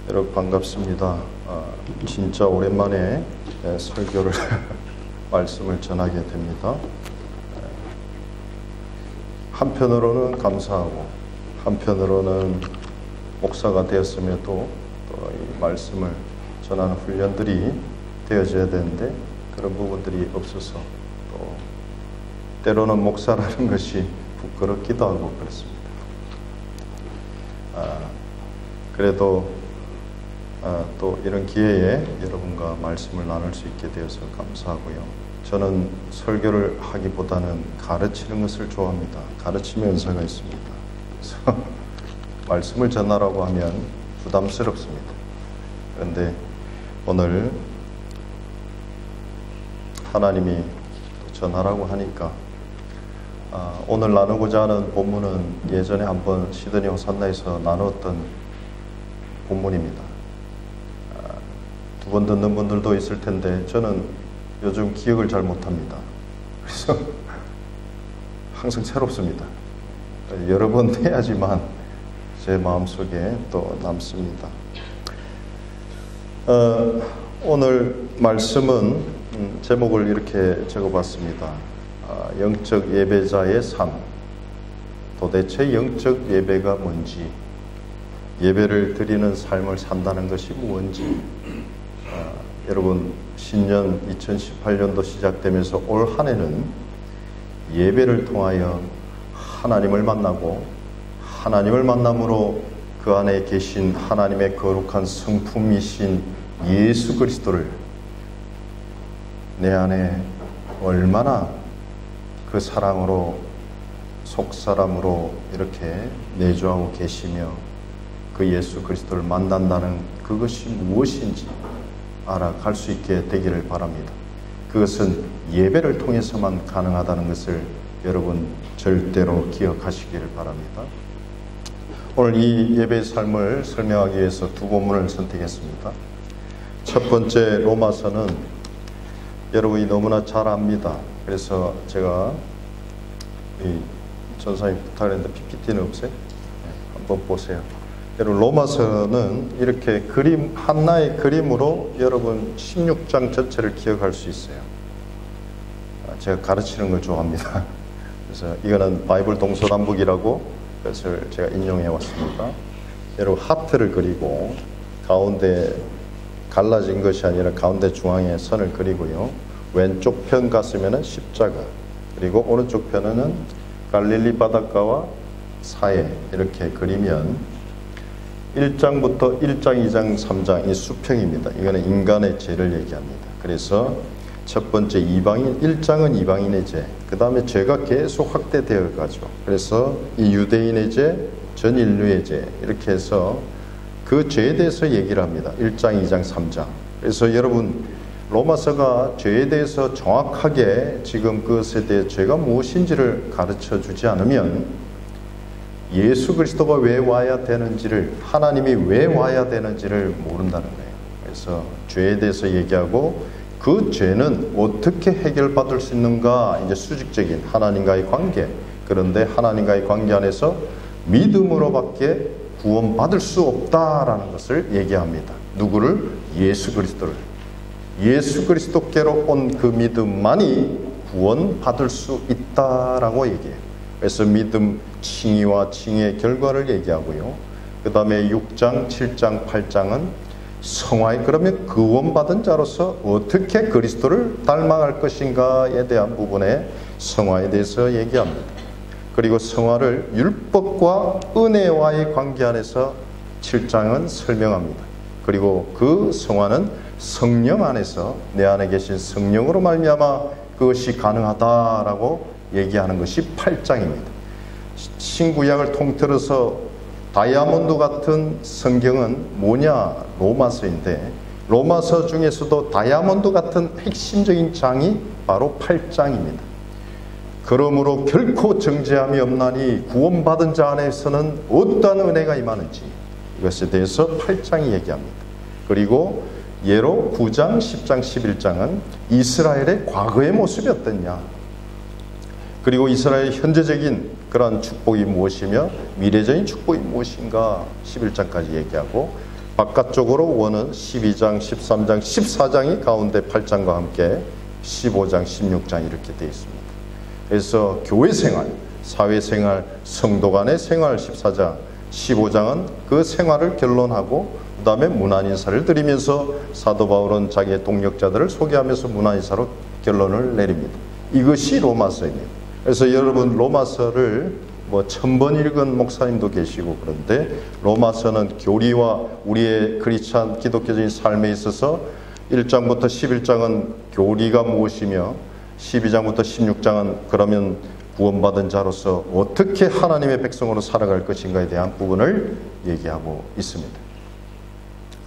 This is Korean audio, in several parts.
여러분 반갑습니다. 진짜 오랜만에 설교를 말씀을 전하게 됩니다. 한편으로는 감사하고 한편으로는 목사가 되었음에도 또 이 말씀을 전하는 훈련들이 되어져야 되는데 그런 부분들이 없어서 또 때로는 목사라는 것이 부끄럽기도 하고 그렇습니다. 그래도 또 이런 기회에 여러분과 말씀을 나눌 수 있게 되어서 감사하고요. 저는 설교를 하기보다는 가르치는 것을 좋아합니다. 가르치면 은사가 있습니다. 그래서 말씀을 전하라고 하면 부담스럽습니다. 그런데 오늘 하나님이 전하라고 하니까 오늘 나누고자 하는 본문은 예전에 한번 시드니 호산나에서 나누었던 본문입니다. 두 번 듣는 분들도 있을 텐데 저는 요즘 기억을 잘 못합니다. 그래서 항상 새롭습니다. 여러 번 해야지만 제 마음속에 또 남습니다. 오늘 말씀은 제목을 이렇게 적어봤습니다. 영적 예배자의 삶. 도대체 영적 예배가 뭔지, 예배를 드리는 삶을 산다는 것이 뭔지, 여러분 신년 2018년도 시작되면서 올 한 해는 예배를 통하여 하나님을 만나고 하나님을 만남으로 그 안에 계신 하나님의 거룩한 성품이신 예수 그리스도를 내 안에 얼마나 그 사랑으로 속사람으로 이렇게 내주하고 계시며 그 예수 그리스도를 만난다는 그것이 무엇인지 알아갈 수 있게 되기를 바랍니다. 그것은 예배를 통해서만 가능하다는 것을 여러분 절대로 기억하시기를 바랍니다. 오늘 이 예배의 삶을 설명하기 위해서 두 본문을 선택했습니다. 첫 번째 로마서는 여러분이 너무나 잘 압니다. 그래서 제가 이 전사님 부탁했는데 PPT는 없어요? 네, 한번 보세요. 여러분 로마서는 이렇게 그림 하나의 그림으로 여러분 16장 전체를 기억할 수 있어요. 제가 가르치는 걸 좋아합니다. 그래서 이거는 바이블 동서남북이라고 그것을 제가 인용해 왔습니다. 여러분 하트를 그리고 가운데 갈라진 것이 아니라 가운데 중앙에 선을 그리고요. 왼쪽 편 갔으면 십자가, 그리고 오른쪽 편에는 갈릴리 바닷가와 사해 이렇게 그리면 1장부터 1장, 2장, 3장 이 수평입니다. 이거는 인간의 죄를 얘기합니다. 그래서 첫 번째 이방인 1장은 이방인의 죄, 그 다음에 죄가 계속 확대되어 가죠. 그래서 이 유대인의 죄, 전 인류의 죄 이렇게 해서 그 죄에 대해서 얘기를 합니다. 1장, 2장, 3장. 그래서 여러분 로마서가 죄에 대해서 정확하게 지금 그것에 대해 죄가 무엇인지를 가르쳐 주지 않으면 예수 그리스도가 왜 와야 되는지를, 하나님이 왜 와야 되는지를 모른다는 거예요. 그래서 죄에 대해서 얘기하고 그 죄는 어떻게 해결받을 수 있는가, 이제 수직적인 하나님과의 관계, 그런데 하나님과의 관계 안에서 믿음으로밖에 구원받을 수 없다라는 것을 얘기합니다. 누구를? 예수 그리스도를. 예수 그리스도께로 온 그 믿음만이 구원받을 수 있다라고 얘기해요. 그래서 믿음 칭의와 칭의의 결과를 얘기하고요. 그 다음에 6장, 7장, 8장은 성화에, 그러면 구원받은 자로서 어떻게 그리스도를 닮아갈 것인가에 대한 부분에 성화에 대해서 얘기합니다. 그리고 성화를 율법과 은혜와의 관계 안에서 7장은 설명합니다. 그리고 그 성화는 성령 안에서 내 안에 계신 성령으로 말미암아 그것이 가능하다라고 얘기하는 것이 8장입니다. 신구약을 통틀어서 다이아몬드 같은 성경은 뭐냐? 로마서인데 로마서 중에서도 다이아몬드 같은 핵심적인 장이 바로 8장입니다. 그러므로 결코 정죄함이 없나니 구원받은 자 안에서는 어떠한 은혜가 임하는지 이것에 대해서 8장이 얘기합니다. 그리고 예로 9장, 10장, 11장은 이스라엘의 과거의 모습이 어떻냐, 그리고 이스라엘의 현재적인 그런 축복이 무엇이며 미래적인 축복이 무엇인가 11장까지 얘기하고 바깥쪽으로 원은 12장, 13장, 14장이 가운데 8장과 함께 15장, 16장 이렇게 되어 있습니다. 그래서 교회 생활, 사회 생활, 성도 간의 생활 14장, 15장은 그 생활을 결론하고 그 다음에 문안인사를 드리면서 사도 바울은 자기의 동역자들을 소개하면서 문안인사로 결론을 내립니다. 이것이 로마서입니다. 그래서 여러분 로마서를 1000번 읽은 목사님도 계시고 그런데 로마서는 교리와 우리의 크리스찬 기독교적인 삶에 있어서 1장부터 11장은 교리가 무엇이며 12장부터 16장은 그러면 구원받은 자로서 어떻게 하나님의 백성으로 살아갈 것인가에 대한 부분을 얘기하고 있습니다.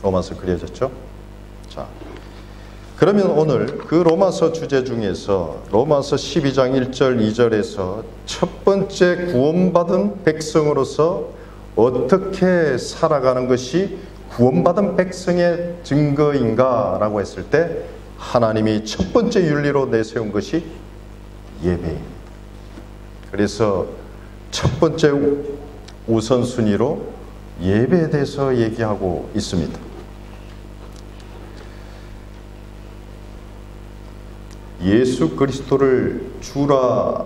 로마서 그려졌죠? 자, 그러면 오늘 그 로마서 주제 중에서 로마서 12장 1절 2절에서 첫 번째 구원받은 백성으로서 어떻게 살아가는 것이 구원받은 백성의 증거인가 라고 했을 때 하나님이 첫 번째 윤리로 내세운 것이 예배입니다. 그래서 첫 번째 우선순위로 예배에 대해서 얘기하고 있습니다. 예수 그리스도를 주라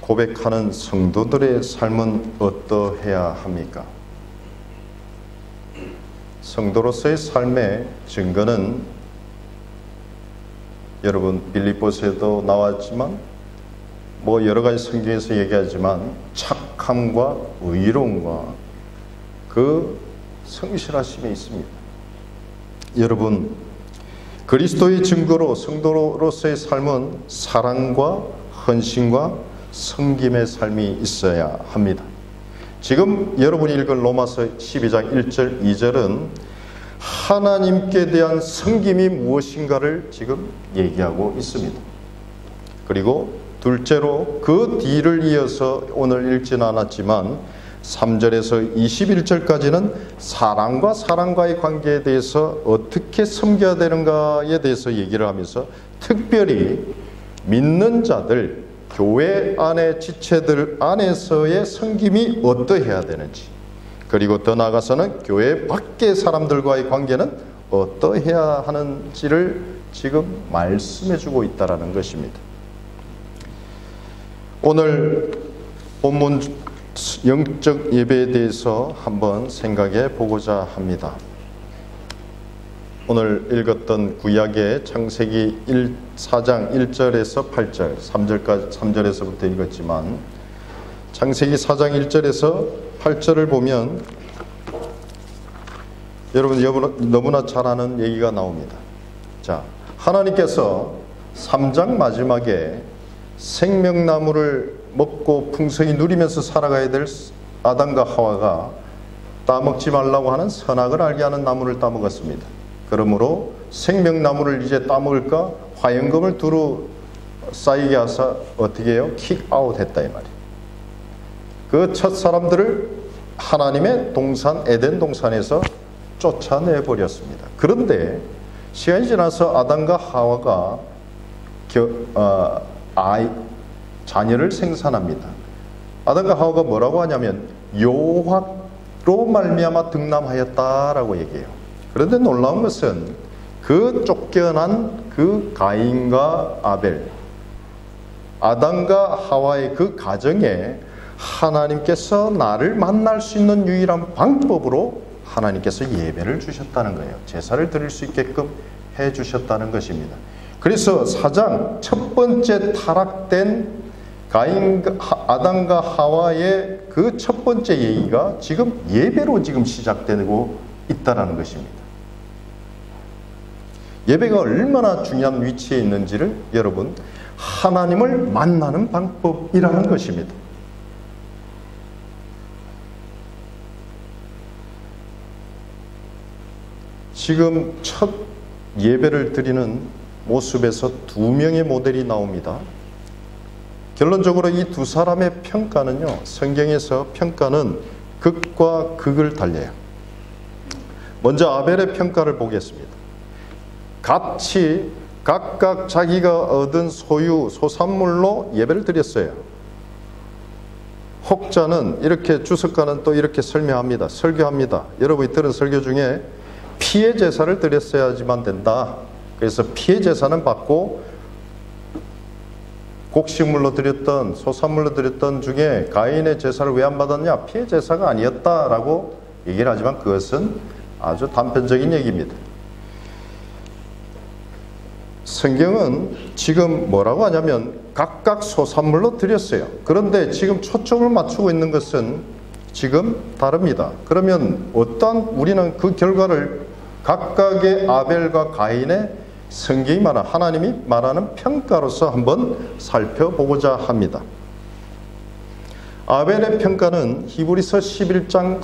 고백하는 성도들의 삶은 어떠해야 합니까? 성도로서의 삶의 증거는 여러분 빌립보서에도 나왔지만 여러 가지 성경에서 얘기하지만 착함과 의로움과 그 성실하심에 있습니다. 여러분 그리스도의 증거로 성도로서의 삶은 사랑과 헌신과 섬김의 삶이 있어야 합니다. 지금 여러분이 읽은 로마서 12장 1절 2절은 하나님께 대한 섬김이 무엇인가를 지금 얘기하고 있습니다. 그리고 둘째로 그 뒤를 이어서 오늘 읽지는 않았지만 3절에서 21절까지는 사랑과 사랑과의 관계에 대해서 어떻게 섬겨야 되는가에 대해서 얘기를 하면서 특별히 믿는 자들, 교회 안의 지체들 안에서의 섬김이 어떠해야 되는지, 그리고 더 나아가서는 교회 밖의 사람들과의 관계는 어떠해야 하는지를 지금 말씀해 주고 있다는 것입니다. 오늘 본문 영적 예배에 대해서 한번 생각해 보고자 합니다. 오늘 읽었던 구약의 창세기 4장 1절에서 8절, 3절에서부터 읽었지만 창세기 4장 1절에서 8절을 보면 여러분 너무나 잘 아는 얘기가 나옵니다. 자, 하나님께서 3장 마지막에 생명나무를 먹고 풍성히 누리면서 살아가야 될 아담과 하와가 따먹지 말라고 하는 선악을 알게 하는 나무를 따먹었습니다. 그러므로 생명나무를 이제 따먹을까 화영금을 두루 쌓이게 하사 어떻게 해요? 킥아웃 했다 이 말이에요. 그 첫 사람들을 하나님의 동산 에덴 동산에서 쫓아내버렸습니다. 그런데 시간이 지나서 아담과 하와가 자녀를 생산합니다. 아담과 하와가 뭐라고 하냐면 여호와로 말미암아 등남하였다라고 얘기해요. 그런데 놀라운 것은 그 쫓겨난 그 가인과 아벨, 아담과 하와의 그 가정에 하나님께서 나를 만날 수 있는 유일한 방법으로 하나님께서 예배를 주셨다는 거예요. 제사를 드릴 수 있게끔 해 주셨다는 것입니다. 그래서 4장 첫 번째 타락된 아담과 하와의 그 첫 번째 얘기가 지금 예배로 지금 시작되고 있다는 것입니다. 예배가 얼마나 중요한 위치에 있는지를 여러분 하나님을 만나는 방법이라는 것입니다. 지금 첫 예배를 드리는 모습에서 두 명의 모델이 나옵니다. 결론적으로 이 두 사람의 평가는요, 성경에서 평가는 극과 극을 달려요. 먼저 아벨의 평가를 보겠습니다. 같이 각각 자기가 얻은 소유, 소산물로 예배를 드렸어요. 혹자는 이렇게 주석가는 또 이렇게 설명합니다. 설교합니다. 여러분이 들은 설교 중에 피해 제사를 드렸어야지만 된다. 그래서 피해 제사는 받고 곡식물로 드렸던 소산물로 드렸던 중에 가인의 제사를 왜 안 받았냐? 피해 제사가 아니었다라고 얘기를 하지만 그것은 아주 단편적인 얘기입니다. 성경은 지금 뭐라고 하냐면 각각 소산물로 드렸어요. 그런데 지금 초점을 맞추고 있는 것은 지금 다릅니다. 그러면 우리는 그 결과를 각각의 아벨과 가인의 성경이 말하는 하나님이 말하는 평가로서 한번 살펴보고자 합니다. 아벨의 평가는 히브리서 11장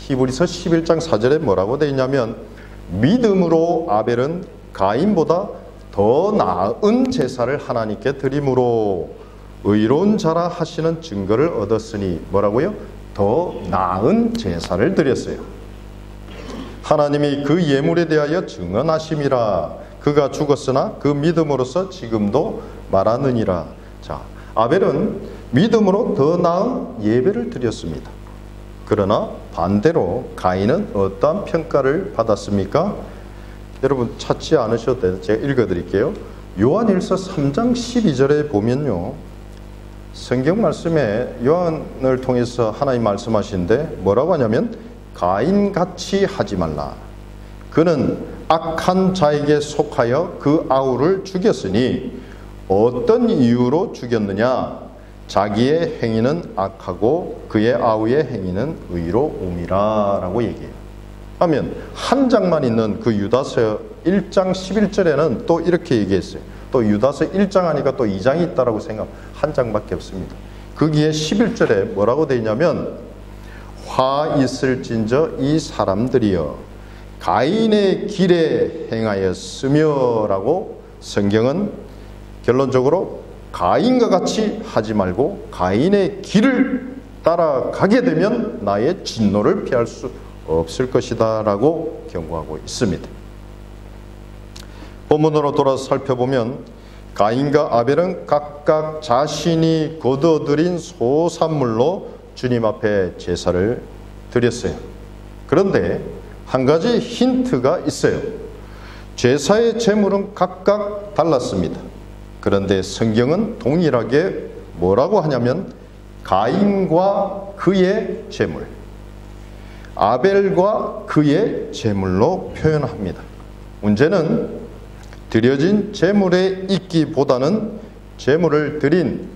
4절에 뭐라고 되어 있냐면 믿음으로 아벨은 가인보다 더 나은 제사를 하나님께 드림으로 의로운 자라 하시는 증거를 얻었으니 뭐라고요? 더 나은 제사를 드렸어요. 하나님이 그 예물에 대하여 증언하심이라. 그가 죽었으나 그 믿음으로서 지금도 말하느니라. 자, 아벨은 믿음으로 더 나은 예배를 드렸습니다. 그러나 반대로 가인은 어떠한 평가를 받았습니까? 여러분 찾지 않으셔도 돼요. 제가 읽어드릴게요. 요한일서 3장 12절에 보면요, 성경 말씀에 요한을 통해서 하나님 말씀하시는데 뭐라고 하냐면 가인같이 하지 말라. 그는 악한 자에게 속하여 그 아우를 죽였으니 어떤 이유로 죽였느냐? 자기의 행위는 악하고 그의 아우의 행위는 의로움이라 라고 얘기해요. 하면 한 장만 있는 그 유다서 1장 11절에는 또 이렇게 얘기했어요. 또 유다서 1장 하니까 또 2장이 있다라고 생각하면 한 장밖에 없습니다. 거기에 11절에 뭐라고 되어 있냐면 화 있을진저 이 사람들이여 가인의 길에 행하였으며 라고 성경은 결론적으로 가인과 같이 하지 말고 가인의 길을 따라가게 되면 나의 진노를 피할 수 없을 것이다 라고 경고하고 있습니다. 본문으로 돌아서 살펴보면 가인과 아벨은 각각 자신이 거두어들인 소산물로 주님 앞에 제사를 드렸어요. 그런데 한 가지 힌트가 있어요. 제사의 제물은 각각 달랐습니다. 그런데 성경은 동일하게 뭐라고 하냐면 가인과 그의 제물, 아벨과 그의 제물로 표현합니다. 문제는 드려진 제물에 있기보다는 제물을 드린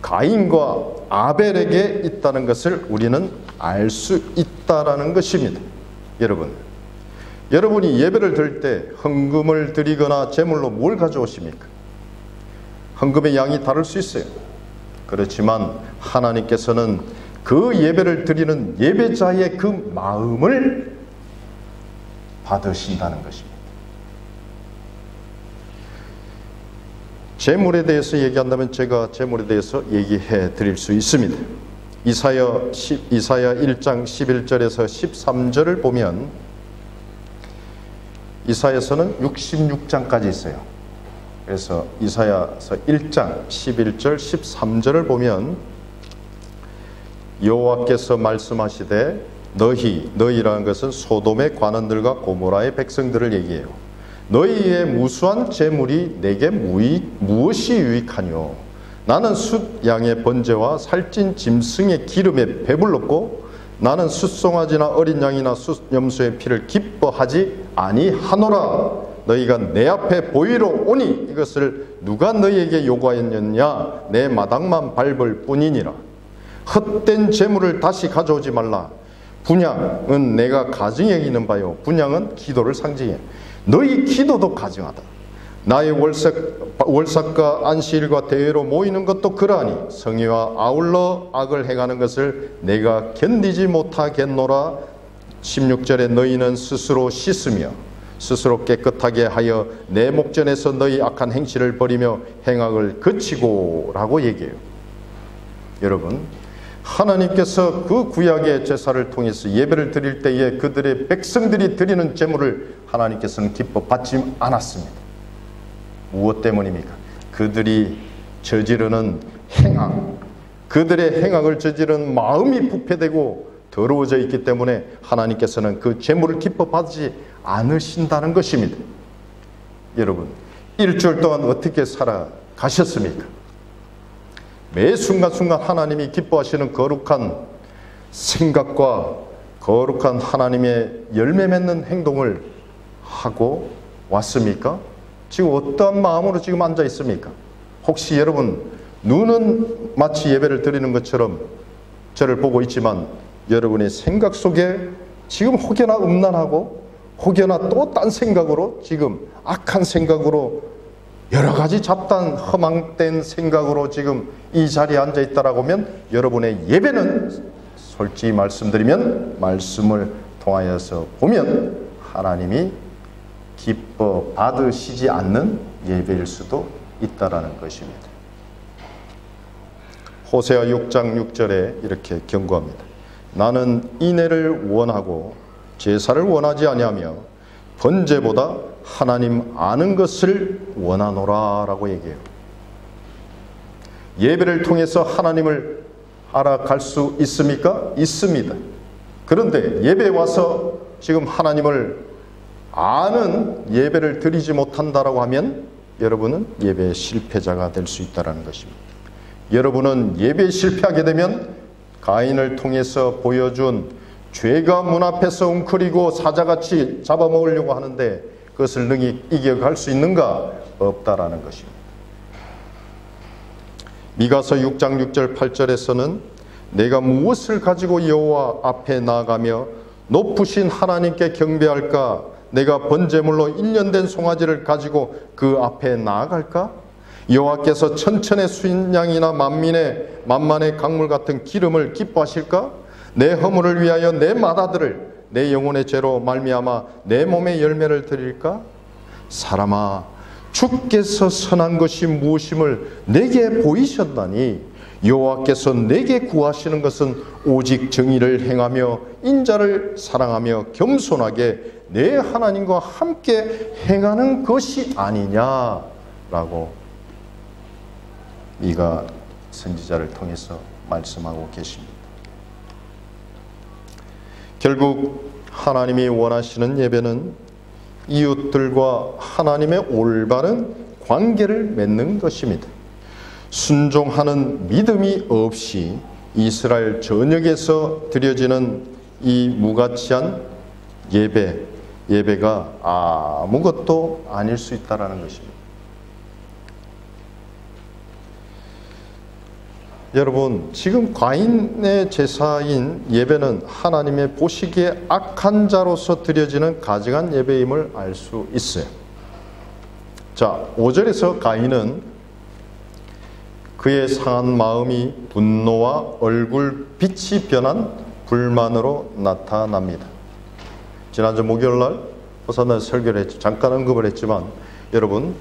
가인과 아벨에게 있다는 것을 우리는 알 수 있다라는 것입니다. 여러분이 예배를 드릴 때 헌금을 드리거나 제물로 뭘 가져오십니까? 헌금의 양이 다를 수 있어요. 그렇지만 하나님께서는 그 예배를 드리는 예배자의 그 마음을 받으신다는 것입니다. 제물에 대해서 얘기한다면 제가 제물에 대해서 얘기해 드릴 수 있습니다. 이사야 1장 11절에서 13절을 보면 이사야서는 66장까지 있어요. 그래서 이사야서 1장 11절 13절을 보면 여호와께서 말씀하시되 너희라는 것은 소돔의 관원들과 고모라의 백성들을 얘기해요. 너희의 무수한 재물이 내게 무엇이 유익하뇨? 나는 숫 양의 번제와 살찐 짐승의 기름에 배불렀고 나는 숫송아지나 어린 양이나 숫 염소의 피를 기뻐하지 아니하노라. 너희가 내 앞에 보이러 오니 이것을 누가 너희에게 요구하였느냐? 내 마당만 밟을 뿐이니라. 헛된 재물을 다시 가져오지 말라. 분향은 내가 가증히 여기는 바요. 분향은 기도를 상징해. 너희 기도도 가증하다. 나의 월삭과 안식일과 대회로 모이는 것도 그러하니 성의와 아울러 악을 행하는 것을 내가 견디지 못하겠노라. 16절에 너희는 스스로 씻으며 스스로 깨끗하게 하여 내 목전에서 너희 악한 행실을 버리며 행악을 그치고 라고 얘기해요. 여러분, 하나님께서 그 구약의 제사를 통해서 예배를 드릴 때에 그들의 백성들이 드리는 제물을 하나님께서는 기뻐 받지 않았습니다. 무엇 때문입니까? 그들이 저지르는 행악, 그들의 행악을 저지르는 마음이 부패되고 더러워져 있기 때문에 하나님께서는 그 제물을 기뻐 받지 않으신다는 것입니다. 여러분, 일주일 동안 어떻게 살아가셨습니까? 매 순간순간 하나님이 기뻐하시는 거룩한 생각과 거룩한 하나님의 열매 맺는 행동을 하고 왔습니까? 지금 어떠한 마음으로 지금 앉아 있습니까? 혹시 여러분, 눈은 마치 예배를 드리는 것처럼 저를 보고 있지만 여러분의 생각 속에 지금 혹여나 음란하고 혹여나 또 딴 생각으로, 지금 악한 생각으로, 여러 가지 잡다한 허망된 생각으로 지금 이 자리에 앉아 있다라고 하면 여러분의 예배는 솔직히 말씀드리면, 말씀을 통하여서 보면 하나님이 기뻐 받으시지 않는 예배일 수도 있다라는 것입니다. 호세아 6장 6절에 이렇게 경고합니다. 나는 인애를 원하고 제사를 원하지 아니하며 번제보다 하나님 아는 것을 원하노라 라고 얘기해요. 예배를 통해서 하나님을 알아갈 수 있습니까? 있습니다. 그런데 예배에 와서 지금 하나님을 아는 예배를 드리지 못한다라고 하면 여러분은 예배의 실패자가 될 수 있다는 것입니다. 여러분은 예배에 실패하게 되면 가인을 통해서 보여준 죄가 문 앞에서 웅크리고 사자같이 잡아먹으려고 하는데 그것을 능히 이겨갈 수 있는가? 없다라는 것입니다. 미가서 6장 6절 8절에서는 내가 무엇을 가지고 여호와 앞에 나아가며 높으신 하나님께 경배할까? 내가 번제물로 1년 된 송아지를 가지고 그 앞에 나아갈까? 여호와께서 천천의 순양이나 만만의 강물 같은 기름을 기뻐하실까? 내 허물을 위하여 내 맏아들을 내 영혼의 죄로 말미암아 내 몸의 열매를 드릴까? 사람아, 주께서 선한 것이 무엇임을 내게 보이셨나니 여호와께서 내게 구하시는 것은 오직 정의를 행하며 인자를 사랑하며 겸손하게 내 하나님과 함께 행하는 것이 아니냐라고 미가 선지자를 통해서 말씀하고 계십니다. 결국 하나님이 원하시는 예배는 이웃들과 하나님의 올바른 관계를 맺는 것입니다. 순종하는 믿음이 없이 이스라엘 전역에서 드려지는 이 무가치한 예배가 아무것도 아닐 수 있다는 것입니다. 여러분, 지금 가인의 제사인 예배는 하나님의 보시기에 악한 자로서 드려지는 가증한 예배임을 알 수 있어요. 자, 5절에서 가인은 그의 상한 마음이 분노와 얼굴빛이 변한 불만으로 나타납니다. 지난주 목요일날 호산나 설교를 했죠. 잠깐 언급을 했지만 여러분,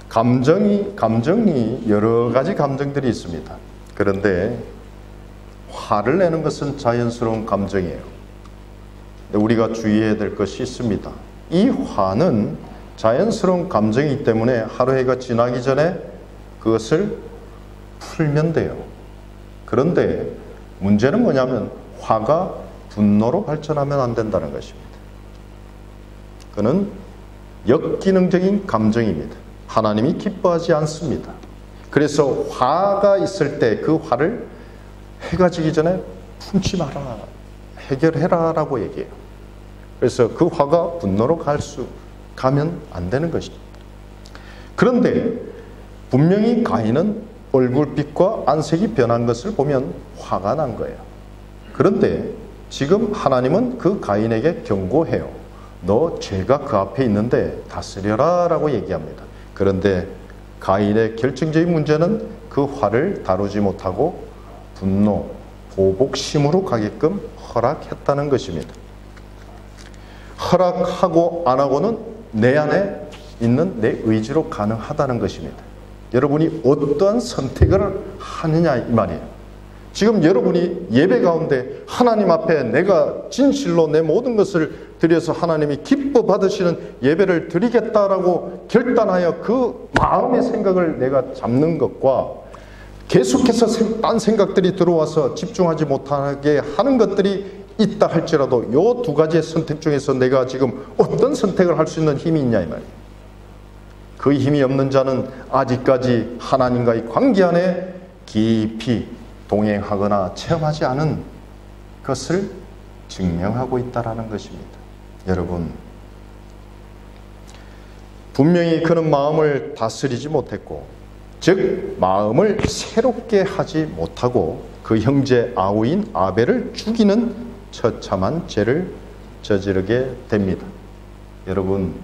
감정이 여러 가지 감정들이 있습니다. 그런데 화를 내는 것은 자연스러운 감정이에요. 근데 우리가 주의해야 될 것이 있습니다. 이 화는 자연스러운 감정이기 때문에 하루 해가 지나기 전에 그것을 풀면 돼요. 그런데 문제는 뭐냐면 화가 분노로 발전하면 안 된다는 것입니다. 그는 역기능적인 감정입니다. 하나님이 기뻐하지 않습니다. 그래서 화가 있을 때 그 화를 해가 지기 전에 품지 마라, 해결해라 라고 얘기해요. 그래서 그 화가 분노로 가면 안 되는 것입니다. 그런데 분명히 가인은 얼굴빛과 안색이 변한 것을 보면 화가 난 거예요. 그런데 지금 하나님은 그 가인에게 경고해요. 너 죄가 그 앞에 있는데 다스려라 라고 얘기합니다. 그런데 가인의 결정적인 문제는 그 화를 다루지 못하고 분노, 보복심으로 가게끔 허락했다는 것입니다. 허락하고 안 하고는 내 안에 있는 내 의지로 가능하다는 것입니다. 여러분이 어떠한 선택을 하느냐 이 말이에요. 지금 여러분이 예배 가운데 하나님 앞에 내가 진실로 내 모든 것을 드려서 하나님이 기뻐 받으시는 예배를 드리겠다라고 결단하여 그 마음의 생각을 내가 잡는 것과 계속해서 딴 생각들이 들어와서 집중하지 못하게 하는 것들이 있다 할지라도 이 두 가지의 선택 중에서 내가 지금 어떤 선택을 할 수 있는 힘이 있냐 이 말이에요. 그 힘이 없는 자는 아직까지 하나님과의 관계 안에 깊이 동행하거나 체험하지 않은 것을 증명하고 있다는 것입니다. 여러분, 분명히 그는 마음을 다스리지 못했고, 즉 마음을 새롭게 하지 못하고 그 형제 아우인 아벨을 죽이는 처참한 죄를 저지르게 됩니다. 여러분,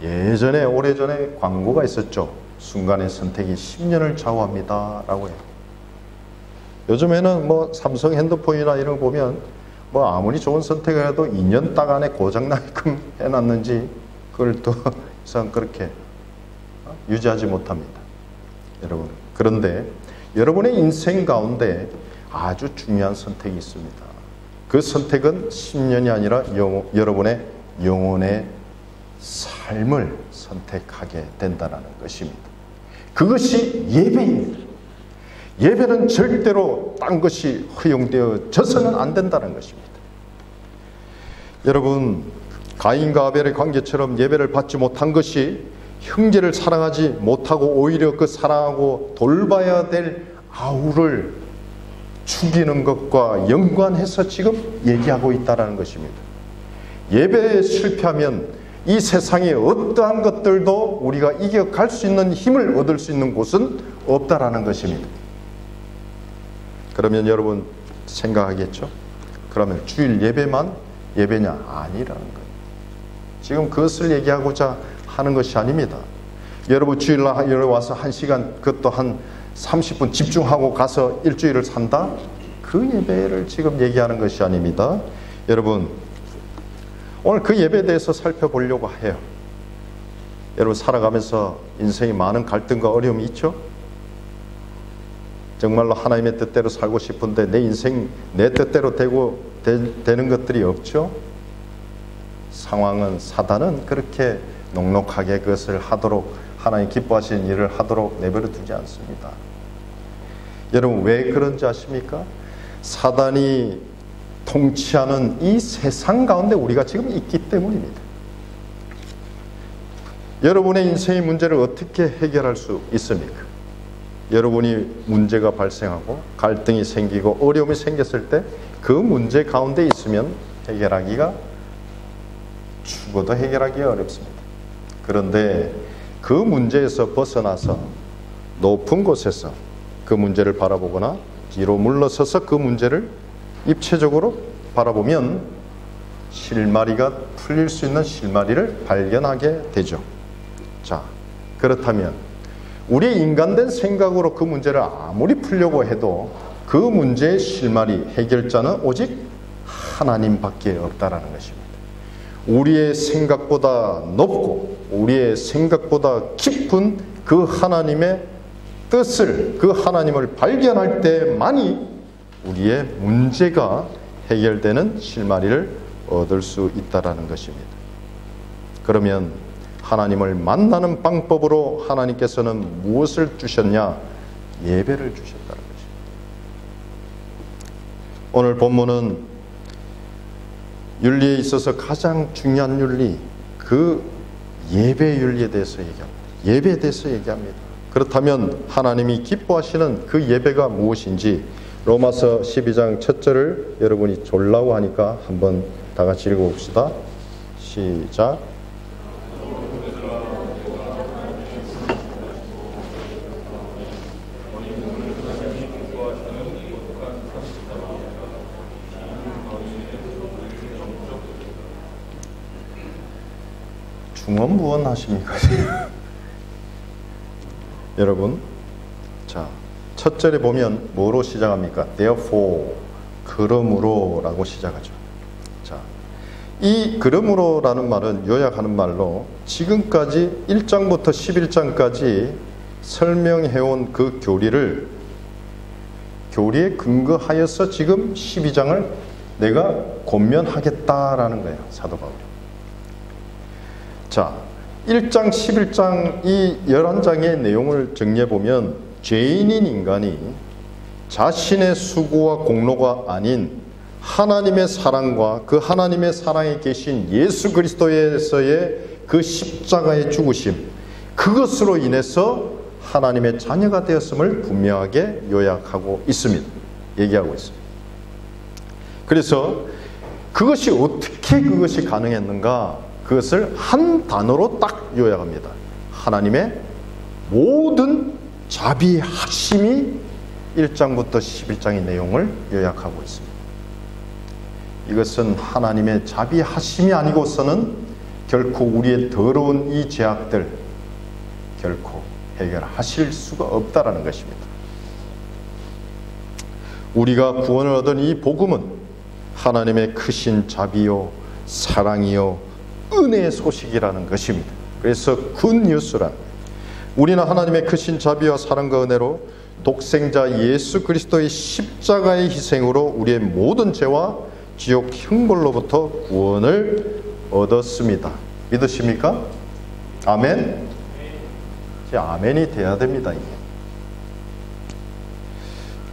예전에 오래전에 광고가 있었죠. 순간의 선택이 10년을 좌우합니다 라고 해요. 요즘에는 뭐 삼성 핸드폰이나 이런 거 보면 뭐 아무리 좋은 선택을 해도 2년 딱 안에 고장나게끔 해놨는지 그걸 또 이상 그렇게 유지하지 못합니다. 여러분, 그런데 여러분의 인생 가운데 아주 중요한 선택이 있습니다. 그 선택은 10년이 아니라 여러분의 영혼의 삶을 선택하게 된다는 것입니다. 그것이 예배입니다. 예배는 절대로 딴 것이 허용되어져서는 안 된다는 것입니다. 여러분, 가인과 아벨의 관계처럼 예배를 받지 못한 것이 형제를 사랑하지 못하고 오히려 그 사랑하고 돌봐야 될 아우를 죽이는 것과 연관해서 지금 얘기하고 있다는 것입니다. 예배에 실패하면 이 세상의 어떠한 것들도 우리가 이겨갈 수 있는 힘을 얻을 수 있는 곳은 없다라는 것입니다. 그러면 여러분 생각하겠죠? 그러면 주일 예배만 예배냐? 아니라는 거예요. 지금 그것을 얘기하고자 하는 것이 아닙니다. 여러분 주일날 와서 1시간 그것도 한 30분 집중하고 가서 일주일을 산다? 그 예배를 지금 얘기하는 것이 아닙니다. 여러분, 오늘 그 예배에 대해서 살펴보려고 해요. 여러분, 살아가면서 인생에 많은 갈등과 어려움이 있죠? 정말로 하나님의 뜻대로 살고 싶은데 내 인생 내 뜻대로 되는 것들이 없죠? 상황은, 사단은 그렇게 녹록하게 그것을 하도록, 하나님 기뻐하시는 일을 하도록 내버려 두지 않습니다. 여러분, 왜 그런지 아십니까? 사단이 통치하는 이 세상 가운데 우리가 지금 있기 때문입니다. 여러분의 인생의 문제를 어떻게 해결할 수 있습니까? 여러분이 문제가 발생하고 갈등이 생기고 어려움이 생겼을 때 그 문제 가운데 있으면 해결하기가, 죽어도 해결하기가 어렵습니다. 그런데 그 문제에서 벗어나서 높은 곳에서 그 문제를 바라보거나 뒤로 물러서서 그 문제를 입체적으로 바라보면 실마리가 풀릴 수 있는 실마리를 발견하게 되죠. 자, 그렇다면 우리의 인간된 생각으로 그 문제를 아무리 풀려고 해도 그 문제의 실마리, 해결자는 오직 하나님밖에 없다라는 것입니다. 우리의 생각보다 높고 우리의 생각보다 깊은 그 하나님의 뜻을, 그 하나님을 발견할 때만이 우리의 문제가 해결되는 실마리를 얻을 수 있다라는 것입니다. 그러면 하나님을 만나는 방법으로 하나님께서는 무엇을 주셨냐? 예배를 주셨다는 것입니다. 오늘 본문은 윤리에 있어서 가장 중요한 윤리, 그 예배 윤리에 대해서 얘기합니다. 예배에 대해서 얘기합니다. 그렇다면 하나님이 기뻐하시는 그 예배가 무엇인지 로마서 12장 첫 절을 여러분이 졸라고 하니까 한번 다 같이 읽어봅시다. 시작. 중언부언 하십니까? 여러분, 자, 첫 절에 보면 뭐로 시작합니까? Therefore, 그러므로 라고 시작하죠. 자, 이 그러므로라는 말은 요약하는 말로 지금까지 1장부터 11장까지 설명해온 그 교리에 근거하여서 지금 12장을 내가 권면하겠다라는 거예요, 사도 바울이. 자, 1장, 11장 이 11장의 내용을 정리해보면 죄인인 인간이 자신의 수고와 공로가 아닌 하나님의 사랑과 그 하나님의 사랑에 계신 예수 그리스도에서의 그 십자가의 죽으심, 그것으로 인해서 하나님의 자녀가 되었음을 분명하게 요약하고 있습니다. 얘기하고 있습니다. 그래서 그것이 어떻게 그것이 가능했는가? 그것을 한 단어로 딱 요약합니다. 하나님의 모든 자비하심이 1장부터 11장의 내용을 요약하고 있습니다. 이것은 하나님의 자비하심이 아니고서는 결코 우리의 더러운 이 죄악들 결코 해결하실 수가 없다라는 것입니다. 우리가 구원을 얻은 이 복음은 하나님의 크신 자비요 사랑이요 은혜의 소식이라는 것입니다. 그래서 굿뉴스란, 우리는 하나님의 크신 자비와 사랑과 은혜로 독생자 예수 그리스도의 십자가의 희생으로 우리의 모든 죄와 지옥 형벌로부터 구원을 얻었습니다. 믿으십니까? 아멘? 아멘이 돼야 됩니다. 이게.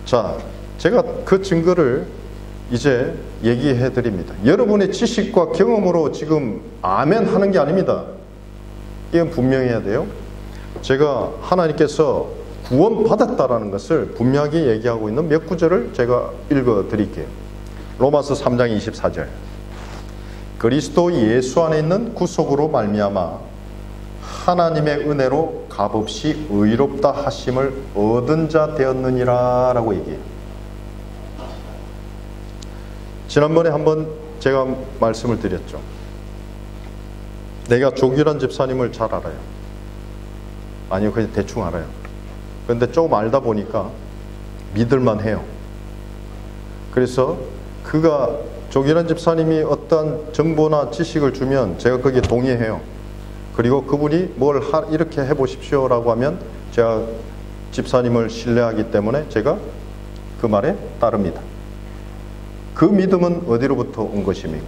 자, 제가 그 증거를 이제 얘기해 드립니다. 여러분의 지식과 경험으로 지금 아멘 하는 게 아닙니다. 이건 분명해야 돼요. 제가 하나님께서 구원 받았다라는 것을 분명하게 얘기하고 있는 몇 구절을 제가 읽어 드릴게요. 로마서 3장 24절. 그리스도 예수 안에 있는 구속으로 말미암아 하나님의 은혜로 값없이 의롭다 하심을 얻은 자 되었느니라 라고 얘기해요. 지난번에 한번 제가 말씀을 드렸죠. 내가 조규란 집사님을 잘 알아요. 아니요, 그냥 대충 알아요. 그런데 조금 알다 보니까 믿을만 해요. 그래서 그가 조규란 집사님이 어떤 정보나 지식을 주면 제가 거기에 동의해요. 그리고 그분이 뭘 이렇게 해보십시오 라고 하면 제가 집사님을 신뢰하기 때문에 제가 그 말에 따릅니다. 그 믿음은 어디로부터 온 것입니까?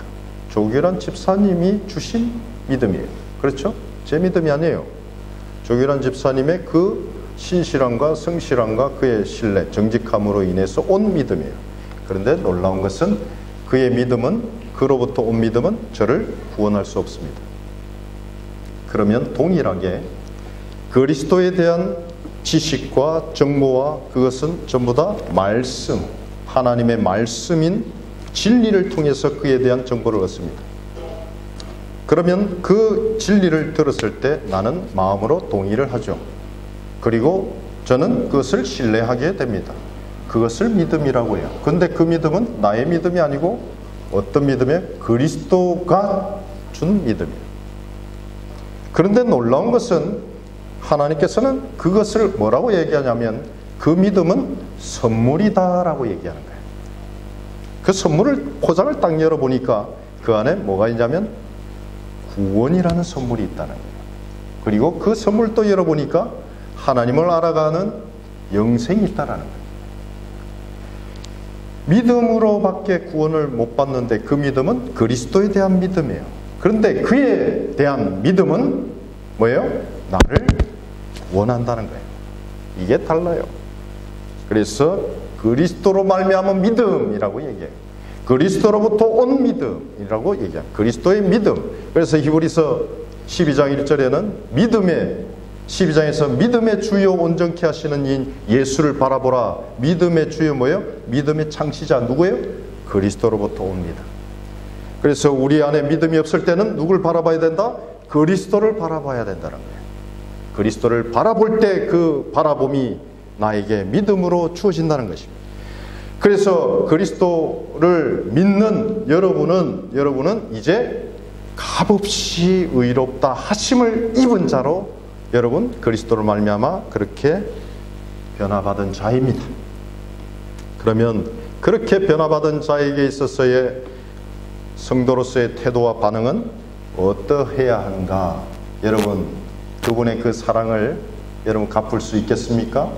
조규란 집사님이 주신 믿음이에요. 그렇죠? 제 믿음이 아니에요. 조규란 집사님의 그 신실함과 성실함과 그의 신뢰, 정직함으로 인해서 온 믿음이에요. 그런데 놀라운 것은 그의 믿음은, 그로부터 온 믿음은 저를 구원할 수 없습니다. 그러면 동일하게 그리스도에 대한 지식과 정보와 그것은 전부 다 말씀, 하나님의 말씀인 진리를 통해서 그에 대한 정보를 얻습니다. 그러면 그 진리를 들었을 때 나는 마음으로 동의를 하죠. 그리고 저는 그것을 신뢰하게 됩니다. 그것을 믿음이라고 해요. 그런데 그 믿음은 나의 믿음이 아니고 어떤 믿음이에요? 그리스도가 준 믿음이에요. 그런데 놀라운 것은 하나님께서는 그것을 뭐라고 얘기하냐면 그 믿음은 선물이다라고 얘기하는 거예요. 그 선물을 포장을 딱 열어보니까 그 안에 뭐가 있냐면 구원이라는 선물이 있다는 거예요. 그리고 그 선물도 열어보니까 하나님을 알아가는 영생이 있다는 거예요. 믿음으로밖에 구원을 못 받는데 그 믿음은 그리스도에 대한 믿음이에요. 그런데 그에 대한 믿음은 뭐예요? 나를 원한다는 거예요. 이게 달라요. 그래서 그리스도로 말미암은 믿음이라고 얘기해요. 그리스도로부터 온 믿음이라고 얘기해요. 그리스도의 믿음. 그래서 히브리서 12장 1절에는 믿음의 12장에서 믿음의 주요 온전케 하시는 이 예수를 바라보라. 믿음의 주요 뭐예요? 믿음의 창시자 누구예요? 그리스도로부터 옵니다. 그래서 우리 안에 믿음이 없을 때는 누굴 바라봐야 된다? 그리스도를 바라봐야 된다는 거예요. 그리스도를 바라볼 때 그 바라봄이 나에게 믿음으로 주어진다는 것입니다. 그래서 그리스도를 믿는 여러분은 이제 값없이 의롭다 하심을 입은 자로 여러분 그리스도를 말미암아 그렇게 변화받은 자입니다. 그러면 그렇게 변화받은 자에게 있어서의 성도로서의 태도와 반응은 어떠해야 하는가? 여러분 그분의 그 사랑을 여러분 갚을 수 있겠습니까?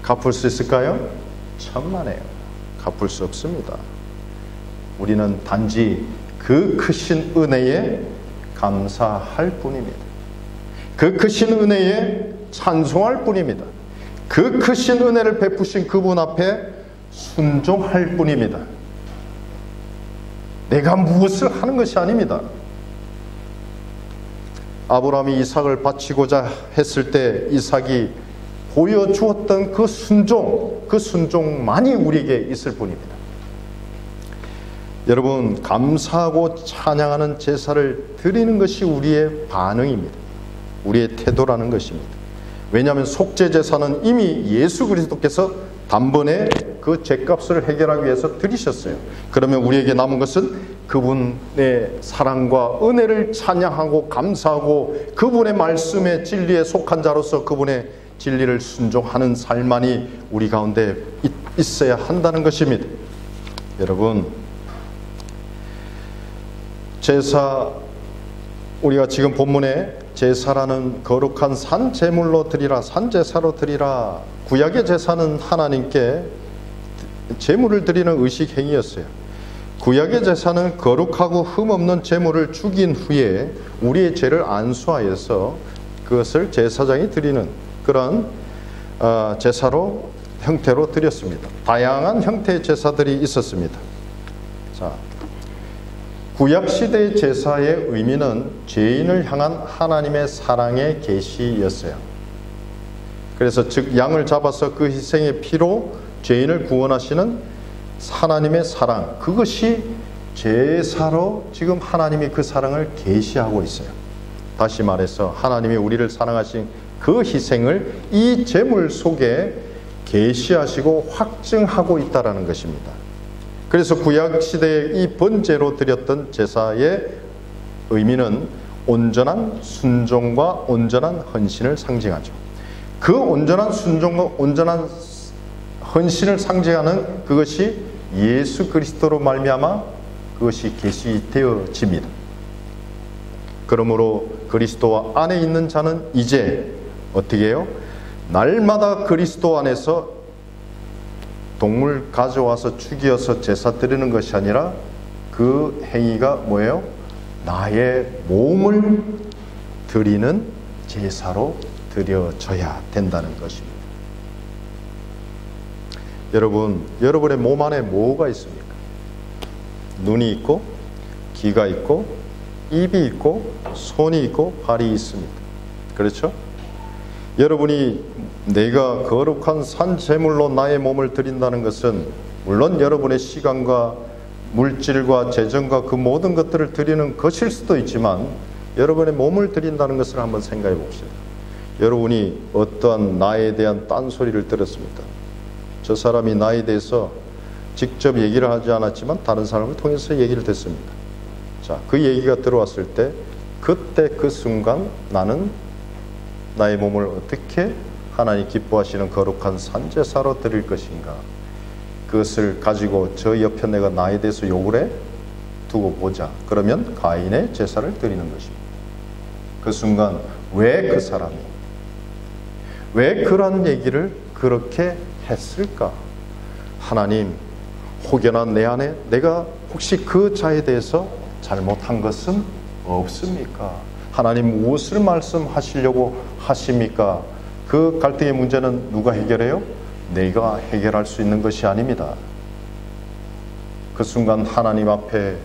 갚을 수 있을까요? 천만에요. 갚을 수 없습니다. 우리는 단지 그 크신 은혜에 감사할 뿐입니다. 그 크신 은혜에 찬송할 뿐입니다. 그 크신 은혜를 베푸신 그분 앞에 순종할 뿐입니다. 내가 무엇을 하는 것이 아닙니다. 아브라함이 이삭을 바치고자 했을 때 이삭이 보여주었던 그 순종만이 우리에게 있을 뿐입니다. 여러분, 감사하고 찬양하는 제사를 드리는 것이 우리의 반응입니다. 우리의 태도라는 것입니다. 왜냐하면 속죄 제사는 이미 예수 그리스도께서 단번에 그 죄값을 해결하기 위해서 드리셨어요. 그러면 우리에게 남은 것은 그분의 사랑과 은혜를 찬양하고 감사하고 그분의 말씀의 진리에 속한 자로서 그분의 진리를 순종하는 삶만이 우리 가운데 있어야 한다는 것입니다. 여러분, 제사, 우리가 지금 본문에 제사라는 거룩한 산 제물로 드리라, 산 제사로 드리라. 구약의 제사는 하나님께 제물을 드리는 의식 행위였어요. 구약의 제사는 거룩하고 흠없는 제물을 죽인 후에 우리의 죄를 안수하여서 그것을 제사장이 드리는 그런 제사로 형태로 드렸습니다. 다양한 형태의 제사들이 있었습니다. 자, 구약시대의 제사의 의미는 죄인을 향한 하나님의 사랑의 계시였어요. 그래서 즉 양을 잡아서 그 희생의 피로 죄인을 구원하시는 하나님의 사랑, 그것이 제사로 지금 하나님이 그 사랑을 계시하고 있어요. 다시 말해서 하나님이 우리를 사랑하신 그 희생을 이 제물 속에 계시하시고 확증하고 있다는 것입니다. 그래서 구약시대의 이 번제로 드렸던 제사의 의미는 온전한 순종과 온전한 헌신을 상징하죠. 그 온전한 순종과 온전한 헌신을 상징하는 그것이 예수 그리스도로 말미암아 그것이 계시되어집니다. 그러므로 그리스도 안에 있는 자는 이제 어떻게 해요? 날마다 그리스도 안에서 동물 가져와서 죽여서 제사 드리는 것이 아니라 그 행위가 뭐예요? 나의 몸을 드리는 제사로 드려져야 된다는 것입니다. 여러분, 여러분의 몸 안에 뭐가 있습니까? 눈이 있고, 귀가 있고, 입이 있고, 손이 있고, 발이 있습니다. 그렇죠? 여러분이 내가 거룩한 산 제물로 나의 몸을 드린다는 것은 물론 여러분의 시간과 물질과 재정과 그 모든 것들을 드리는 것일 수도 있지만 여러분의 몸을 드린다는 것을 한번 생각해 봅시다. 여러분이 어떠한 나에 대한 딴소리를 들었습니까? 저 사람이 나에 대해서 직접 얘기를 하지 않았지만 다른 사람을 통해서 얘기를 듣습니다. 자, 그 얘기가 들어왔을 때 그때 그 순간 나는 나의 몸을 어떻게 하나님 기뻐하시는 거룩한 산제사로 드릴 것인가, 그것을 가지고 저 옆에 내가 나에 대해서 욕을 해? 두고 보자. 그러면 가인의 제사를 드리는 것입니다. 그 순간 왜 그 사람이 왜 그런 얘기를 그렇게 했을까? 하나님, 혹여나 내 안에 내가 혹시 그 자에 대해서 잘못한 것은 없습니까? 하나님 무엇을 말씀하시려고 하십니까? 그 갈등의 문제는 누가 해결해요? 내가 해결할 수 있는 것이 아닙니다. 그 순간 하나님 앞에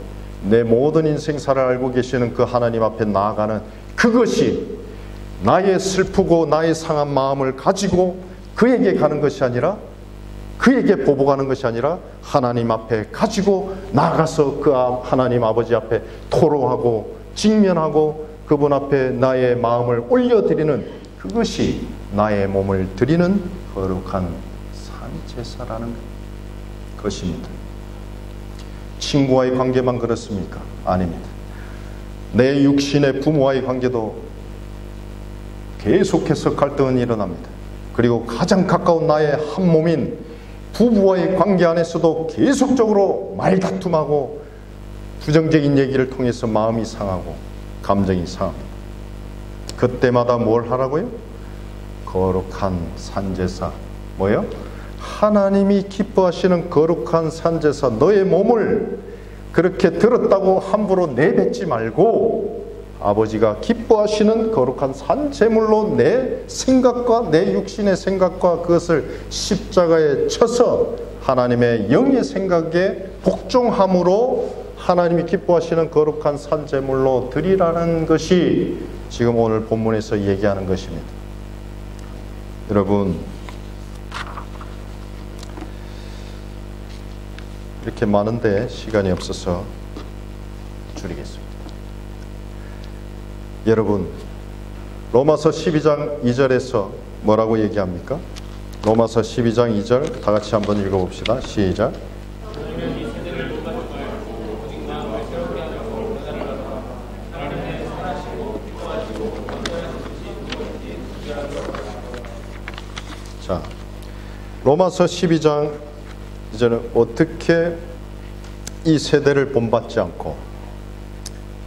내 모든 인생사를 알고 계시는 그 하나님 앞에 나아가는 그것이 나의 슬프고 나의 상한 마음을 가지고 그에게 가는 것이 아니라, 그에게 보복하는 것이 아니라 하나님 앞에 가지고 나가서 그 하나님 아버지 앞에 토로하고 직면하고 그분 앞에 나의 마음을 올려드리는 그것이 나의 몸을 드리는 거룩한 산제사라는 것입니다. 친구와의 관계만 그렇습니까? 아닙니다. 내 육신의 부모와의 관계도 계속해서 갈등은 일어납니다. 그리고 가장 가까운 나의 한 몸인 부부와의 관계 안에서도 계속적으로 말다툼하고 부정적인 얘기를 통해서 마음이 상하고 감정이 상합니다. 그때마다 뭘 하라고요? 거룩한 산제사, 뭐요? 하나님이 기뻐하시는 거룩한 산제사, 너의 몸을 그렇게 들었다고 함부로 내뱉지 말고 아버지가 기뻐하시는 거룩한 산 제물로 내 생각과 내 육신의 생각과 그것을 십자가에 쳐서 하나님의 영의 생각에 복종함으로 하나님이 기뻐하시는 거룩한 산 제물로 드리라는 것이 지금 오늘 본문에서 얘기하는 것입니다. 여러분, 이렇게 많은데 시간이 없어서 줄이겠습니다. 여러분, 로마서 12장 2절에서 뭐라고 얘기합니까? 로마서 12장 2절 다 같이 한번 읽어봅시다. 시작. 자, 로마서 12장 이제는 어떻게 이 세대를 본받지 않고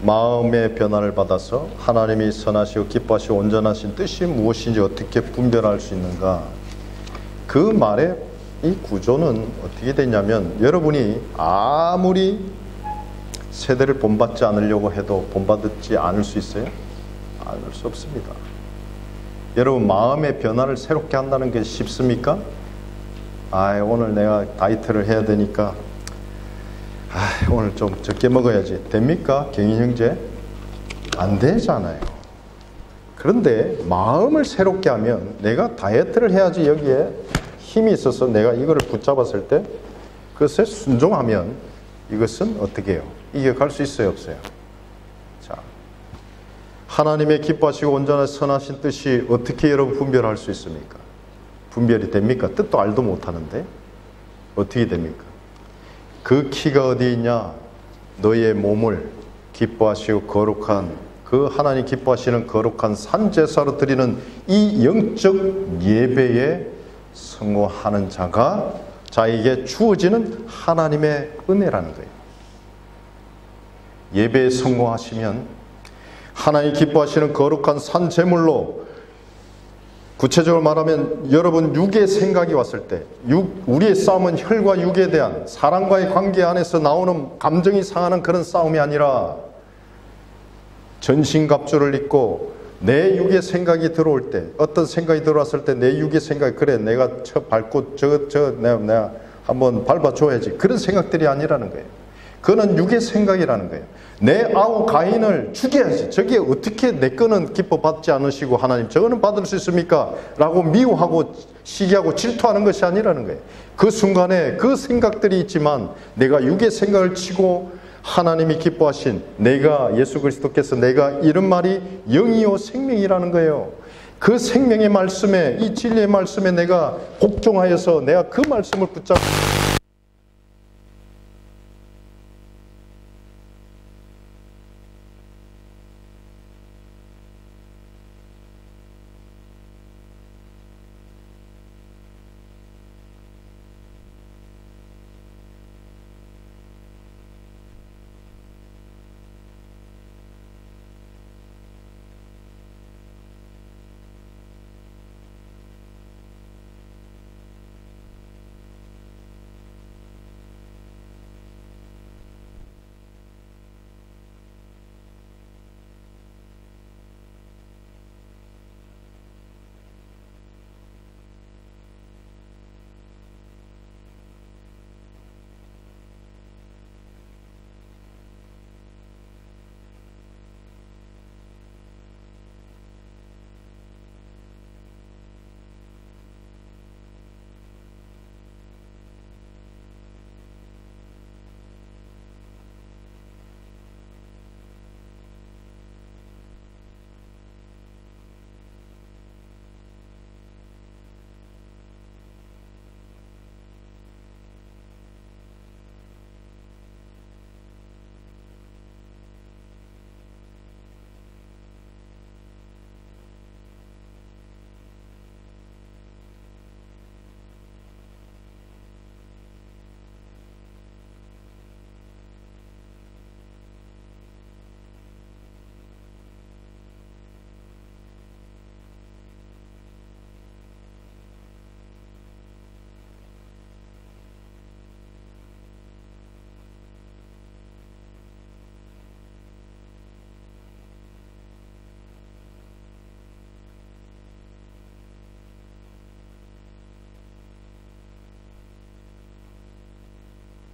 마음의 변화를 받아서 하나님이 선하시고 기뻐하시고 온전하신 뜻이 무엇인지 어떻게 분별할 수 있는가? 그 말의 이 구조는 어떻게 되냐면, 여러분이 아무리 세대를 본받지 않으려고 해도 본받지 않을 수 있어요? 않을 수 없습니다. 여러분, 마음의 변화를 새롭게 한다는 게 쉽습니까? 오늘 내가 다이어트를 해야 되니까 오늘 좀 적게 먹어야지. 됩니까? 경인 형제? 안 되잖아요. 그런데 마음을 새롭게 하면 내가 다이어트를 해야지 여기에 힘이 있어서 내가 이거를 붙잡았을 때 그것에 순종하면 이것은 어떻게 해요? 이겨갈 수 있어요? 없어요? 자, 하나님의 기뻐하시고 온전한 선하신 뜻이 어떻게 여러분 분별할 수 있습니까? 분별이 됩니까? 뜻도 알도 못하는데 어떻게 됩니까? 그 키가 어디 있냐? 너의 몸을 기뻐하시고 거룩한 그 하나님 기뻐하시는 거룩한 산제사로 드리는 이 영적 예배에 성공하는 자에게 주어지는 하나님의 은혜라는 거예요. 예배에 성공하시면 하나님 기뻐하시는 거룩한 산 제물로, 구체적으로 말하면 여러분 육의 생각이 왔을 때, 우리의 싸움은 혈과 육에 대한 사람과의 관계 안에서 나오는 감정이 상하는 그런 싸움이 아니라 전신갑주를 입고 내 육의 생각이 들어올 때, 어떤 생각이 들어왔을 때 내 육의 생각이, 그래 내가 밟고 내가 한번 밟아줘야지, 그런 생각들이 아니라는 거예요. 그거는 육의 생각이라는 거예요. 내 아우 가인을 죽여야지, 저게 어떻게 내 거는 기뻐 받지 않으시고 하나님 저거는 받을 수 있습니까? 라고 미워하고 시기하고 질투하는 것이 아니라는 거예요. 그 순간에 그 생각들이 있지만 내가 육의 생각을 치고 하나님이 기뻐하신, 내가 예수 그리스도께서 내가 이런 말이 영이요 생명이라는 거예요. 그 생명의 말씀에, 이 진리의 말씀에 내가 복종하여서 내가 그 말씀을 붙잡고